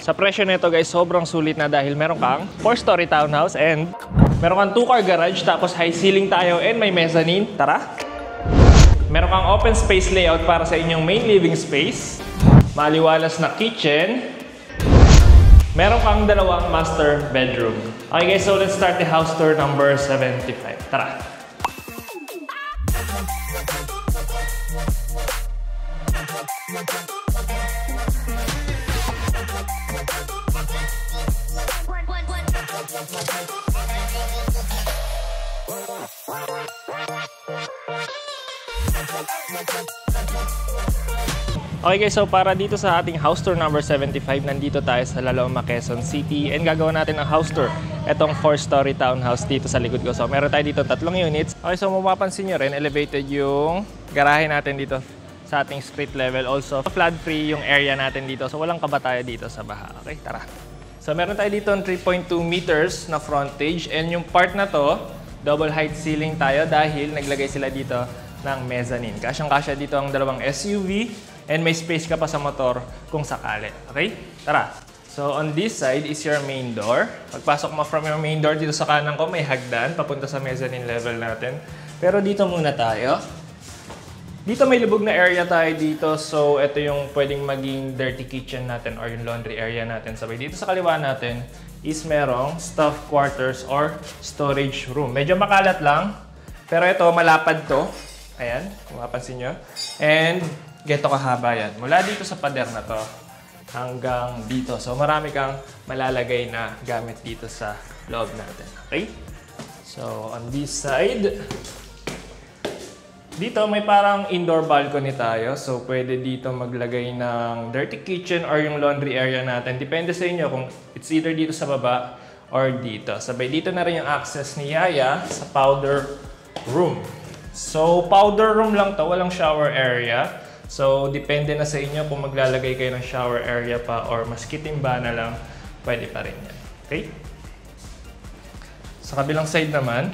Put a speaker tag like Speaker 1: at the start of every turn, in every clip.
Speaker 1: Sa presyo nito guys, sobrang sulit na dahil meron kang 4-story townhouse and meron kang 2-car garage, tapos high ceiling tayo and may mezzanine. Tara! Meron kang open space layout para sa inyong main living space. Maliwalas na kitchen. Meron kang dalawang master bedroom. Okay guys, so let's start the house tour number 75. Tara! Okay guys, so para dito sa ating house tour number 75, nandito tayo sa Laloma, Quezon City and gagawa natin ang house tour. Itong 4-story townhouse dito sa likod ko. So meron tayo dito 3 units. Okay, so mapapansin nyo rin, elevated yung garahe natin dito sa ating street level. Also, flood-free yung area natin dito. So walang kaba tayo dito sa baha. Okay, tara. So meron tayo dito 3.2 meters na frontage and yung part na to, double height ceiling tayo dahil naglagay sila dito ng mezzanine. Kasyang-kasya dito ang dalawang SUV and may space ka pa sa motor kung sakali. Okay? Tara! So on this side is your main door. Pagpasok mo from your main door, dito sa kanan ko may hagdan papunta sa mezzanine level natin. Pero dito muna tayo. Dito may lubog na area tayo dito. So ito yung pwedeng maging dirty kitchen natin or yung laundry area natin. Sabay dito sa kaliwa natin is merong staff quarters or storage room. Medyo makalat lang. Pero ito malapad to. Ayan, kung mapansin nyo. And geto kahaba yan. Mula dito sa pader na to hanggang dito. So marami kang malalagay na gamit dito sa loob natin. Okay? So on this side, dito may parang indoor balcony tayo. So pwede dito maglagay ng dirty kitchen or yung laundry area natin. Depende sa inyo kung it's either dito sa baba or dito. Sabay dito na rin yung access ni Yaya sa powder room. So powder room lang to, walang shower area. So, depende na sa inyo kung maglalagay kayo ng shower area pa or mas kitimba na lang, pwede pa rin yan. Okay? Sa kabilang side naman,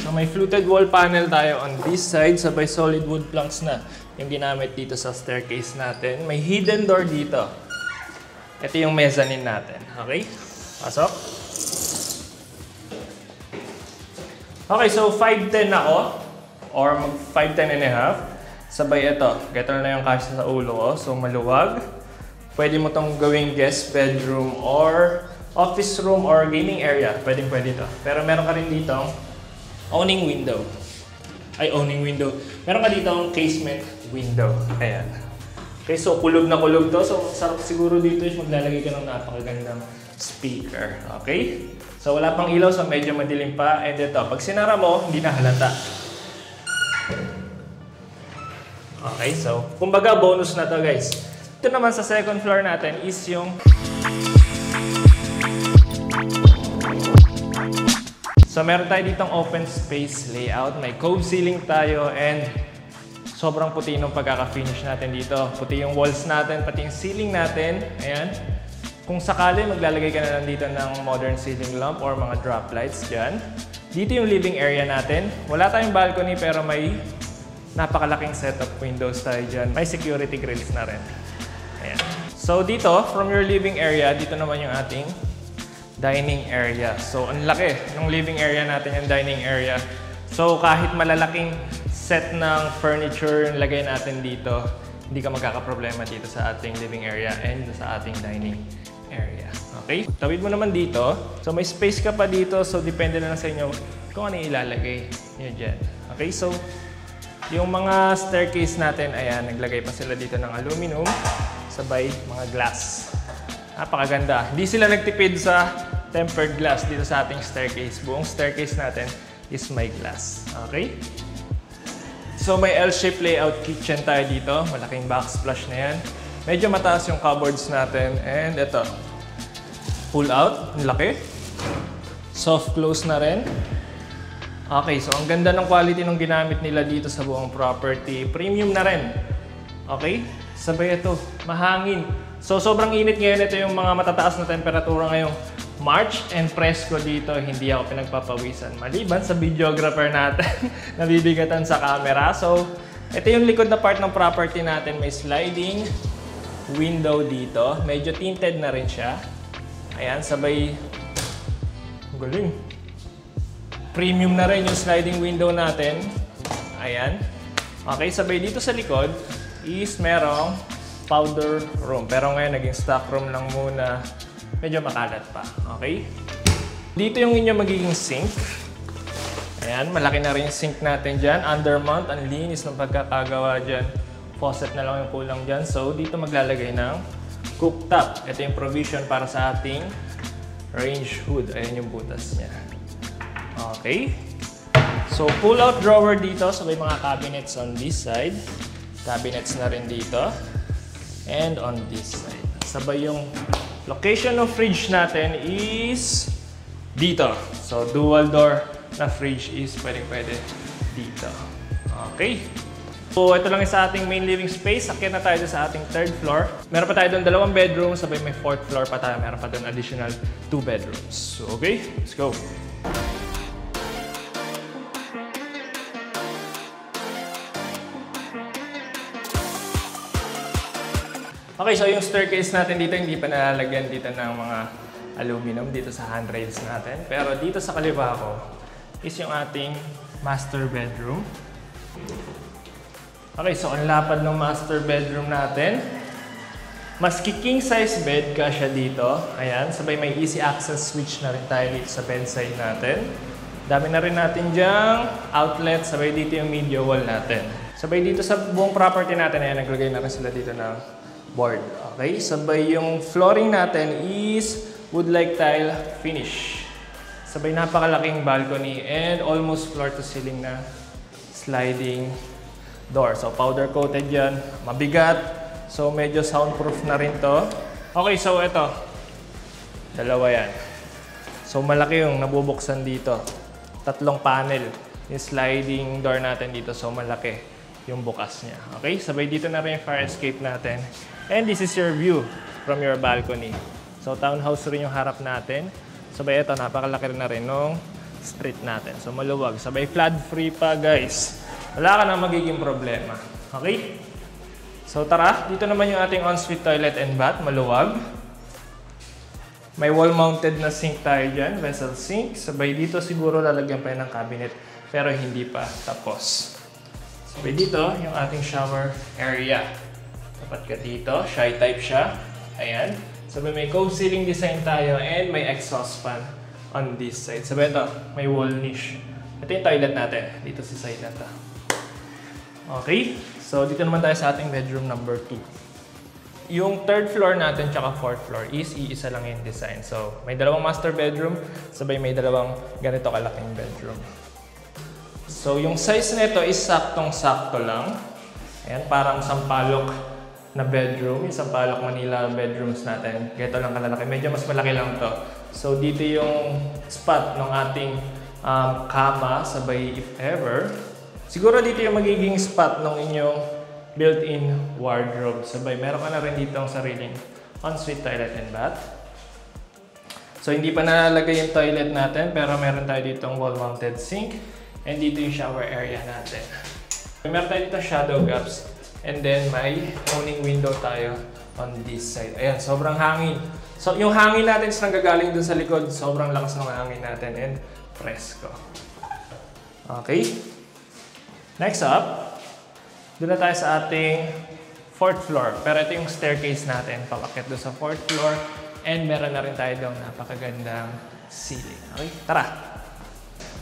Speaker 1: so may fluted wall panel tayo on this side, sabay solid wood planks na yung ginamit dito sa staircase natin. May hidden door dito. Ito yung mezzanine natin. Okay? Pasok. Okay, so 5'10 ako or mag 5'10 and a half. Sabay ito, geto na yung kasya sa ulo ko. So maluwag. Pwede mo itong gawing guest bedroom or office room or gaming area. Pwede ito. Pero meron ka rin dito owning window. Meron ka dito casement window. Ayan. Okay, so kulog na kulog to. So sarap siguro dito is maglalagay ka ng napakagandang speaker. Okay? So wala pang ilaw, so medyo madilim pa. And ito, pag sinara mo, hindi na halata. Okay, so kumbaga bonus na to guys. Ito naman sa second floor natin is yung so meron tayo ditong open space layout. May cove ceiling tayo and sobrang puti ng pagkaka-finish natin dito. Puti yung walls natin, pati yung ceiling natin. Ayan. Kung sakali, maglalagay ka na lang dito ng modern ceiling lamp or mga drop lights dyan. Dito yung living area natin. Wala tayong balcony pero may napakalaking set of windows tayo dyan. May security grills na rin. Ayan. So dito, from your living area, dito naman yung ating dining area. So ang laki ng living area natin, yung dining area. So kahit malalaking set ng furniture yung lagay natin dito, hindi ka magkakaproblema dito sa ating living area and sa ating dining area. Okay? Tawid mo naman dito. So may space ka pa dito. So depende na lang sa inyo kung ano ilalagay nyo dyan. Okay? So yung mga staircase natin, ayan, naglagay pa sila dito ng aluminum, sabay mga glass. Napakaganda. Hindi sila nagtipid sa tempered glass dito sa ating staircase. Buong staircase natin is may glass. Okay? So may L-shaped layout kitchen tayo dito. Malaking backsplash na yan. Medyo mataas yung cupboards natin. And ito, pull out. Ang laki. Soft close na rin. Okay, so ang ganda ng quality ng ginamit nila dito sa buong property. Premium na rin. Okay? Sabay ito, mahangin. So sobrang init ngayon. Ito yung mga matataas na temperatura ngayong March and presko dito. Hindi ako pinagpapawisan. Maliban sa videographer natin nabibigatan sa camera. So ito yung likod na part ng property natin. May sliding window dito. Medyo tinted na rin siya. Ayan, sabay... Galing. Premium na rin yung sliding window natin. Ayan. Okay, sabay dito sa likod is merong powder room. Pero ngayon, naging stock room lang muna. Medyo makalat pa. Okay? Dito yung inyong magiging sink. Ayan, malaki na rin yung sink natin dyan. Undermount, ang linis ng pagkakagawa dyan. Faucet na lang yung kulang dyan. So, dito maglalagay ng cooktop. Ito yung provision para sa ating range hood. Ayan yung butas niya. Okay. So, pull-out drawer dito. So, may mga cabinets on this side. Cabinets na rin dito. And on this side. Sabay yung location ng fridge natin is dito. So, dual door na fridge is pwede dito. Okay. So, ito lang yung sa ating main living space. Akyat na tayo sa ating third floor. Meron pa tayo doon 2 bedrooms. Sabay may 4th floor pa tayo. Meron pa doon additional 2 bedrooms. So, okay, let's go. Okay, so yung staircase natin dito, hindi pa nalalagyan dito ng mga aluminum dito sa handrails natin. Pero dito sa kaliwa ko is yung ating master bedroom. Okay, so ang lapad ng master bedroom natin. Maski king size bed ka siya dito. Ayan, sabay may easy access switch na rin tayo dito sa bedside natin. Dami na rin natin dyang outlet, sabay dito yung media wall natin. Sabay dito sa buong property natin, ayan, naglagay na rin sila dito ng board. Okay, sabay yung flooring natin is wood-like tile finish. Sabay napakalaking balcony and almost floor to ceiling na sliding door. So powder coated yan, mabigat. So medyo soundproof na rin to. Okay, so ito. Dalawa yan. So malaki yung nabubuksan dito. 3 panel. Yung sliding door natin dito. So malaki yung bukas niya. Okay, sabay dito na rin yung fire escape natin. And this is your view from your balcony. So townhouse rin yung harap natin. Sabay ito, napakalaki rin na rin nung street natin. So maluwag. Sabay flood free pa, guys. Wala ka na magiging problema. Okay? So tara, dito naman yung ating ensuite toilet and bath. Maluwag. May wall-mounted na sink tayo dyan. Vessel sink. Sabay dito siguro lalagyan pa yun ng cabinet. Pero hindi pa tapos. Sabay dito yung ating shower area. Dapat ka dito. Shy type siya. Ayan. Sabay may cove ceiling design tayo and may exhaust fan on this side. Sabay ito, may wall niche. Ito yung toilet natin. Dito sa side na ito. Okay. So, dito naman tayo sa ating bedroom number 2. Yung 3rd floor natin tsaka 4th floor is iisa lang yung design. So, may 2 master bedroom, sabay may 2 ganito kalaking bedroom. So, yung size nito is saktong-sakto lang. Ayan, parang sampalok na bedroom. Yung sampalok Manila bedrooms natin. Ganito lang kalalaki. Medyo mas malaki lang to. So, dito yung spot ng ating kama, sabay if ever. Siguro dito yung magiging spot ng inyong built-in wardrobe. Sabay, meron ka na rin dito ang sariling ensuite toilet and bath. So, hindi pa nalalagay yung toilet natin, pero meron tayo dito wall-mounted sink. And dito yung shower area natin. Meron tayo dito shadow gaps. And then, may owning window tayo on this side. Ayan, sobrang hangin. So, yung hangin natin is nanggagaling dun sa likod. Sobrang lakas ng hangin natin and presko. Okay. Next up, doon na tayo sa ating 4th floor. Pero ito yung staircase natin, papakit doon sa 4th floor. And meron na rin tayo doon napakagandang ceiling. Okay, tara!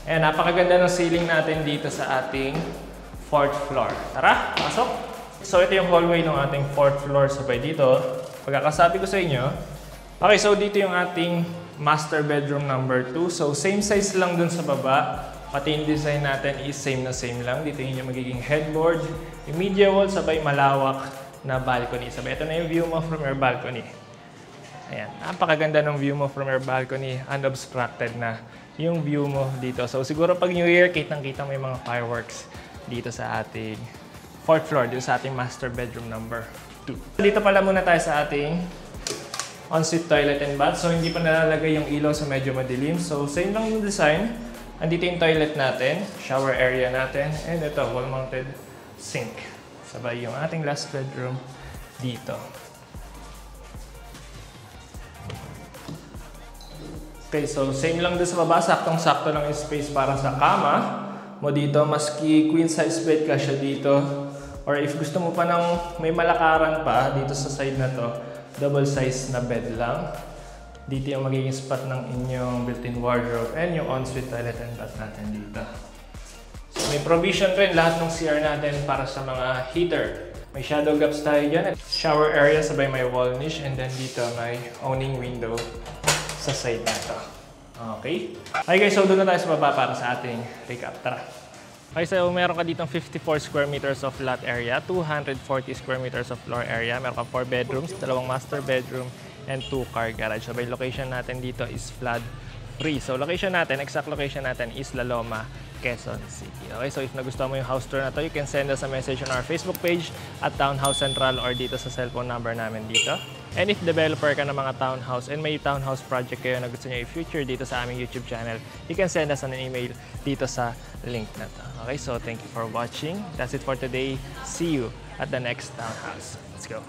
Speaker 1: Ayan, napakaganda ng ceiling natin dito sa ating 4th floor. Tara, pasok! So ito yung hallway ng ating 4th floor. Sabay dito, pagkakasabi ko sa inyo. Okay, so dito yung ating master bedroom number 2. So same size lang doon sa baba. Pati yung design natin is same na same lang. Dito yung magiging headboard, yung media wall, sabay malawak na balcony. Sabay, ito na yung view mo from your balcony. Ayan, napakaganda ng view mo from your balcony. Unobstructed na yung view mo dito. So siguro pag New Year, kitang-kita mo yung mga fireworks dito sa ating 4th floor, dito sa ating master bedroom number 2. Dito pala muna tayo sa ating ensuite toilet and bath. So hindi pa nalalagay yung ilaw sa medyo madilim. So same lang yung design. Andito yung toilet natin, shower area natin, and ito, wall-mounted sink. Sabay yung ating last bedroom dito. Okay, so same lang din sa baba. Saktong-sakto lang yung space para sa kama mo dito. Maski queen size bed ka siya dito. Or if gusto mo pa ng may malakaran pa dito sa side na to, double size na bed lang. Dito yung magiging spot ng inyong built-in wardrobe and yung ensuite toilet and bath natin dito. So may provision rin lahat ng CR natin para sa mga heater. May shadow gaps tayo dyan. Shower area sabay may wall niche and then dito may owning window sa side na ito. Okay? Okay guys, so doon na tayo sa baba para sa ating recap. Tara! Okay, so meron ka ditong 54 square meters of lot area, 240 square meters of floor area, meron ka 4 bedrooms, 2 master bedroom, and 2 car garage. So by location natin dito is flood free. So location natin, exact location natin is La Loma, Quezon City. Okay, so if nagustuhan mo yung house tour na to, you can send us a message on our Facebook page at Townhouse Central or dito sa cellphone number namin dito. And if developer ka ng mga townhouse and may townhouse project kayo na gusto nyo i-future dito sa aming YouTube channel, you can send us an email dito sa link na to. Okay, so thank you for watching. That's it for today. See you at the next townhouse. Let's go.